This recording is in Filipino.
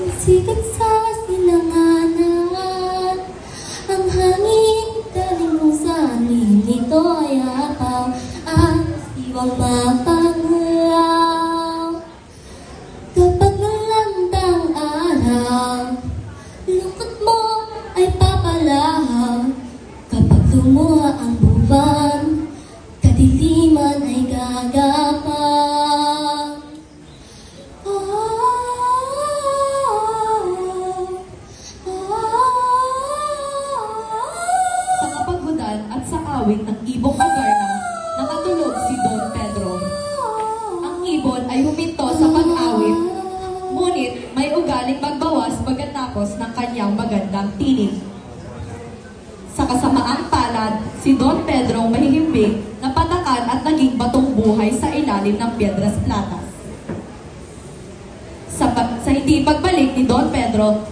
Sikat sa silanganan, ang hangin galing mo sa amin. Ito ay apaw at iwang mapangulaw. Kapag nalandang araw, lungkot mo ay papalaw. Kapag lumuha ang buwan, kadiliman ay gagapang. Sa kapaghudan at sa awit ng ibong Agarna, nakatulog si Don Pedro. Ang ibon ay huminto sa pag-awit, ngunit may ugaling magbawas pagkatapos ng kanyang magandang tinig. Sa kasamaang palad, si Don Pedro mahihimbing na patakan at naging batong buhay sa ilalim ng Piedras Platas. Sa hindi pagbalik ni Don Pedro,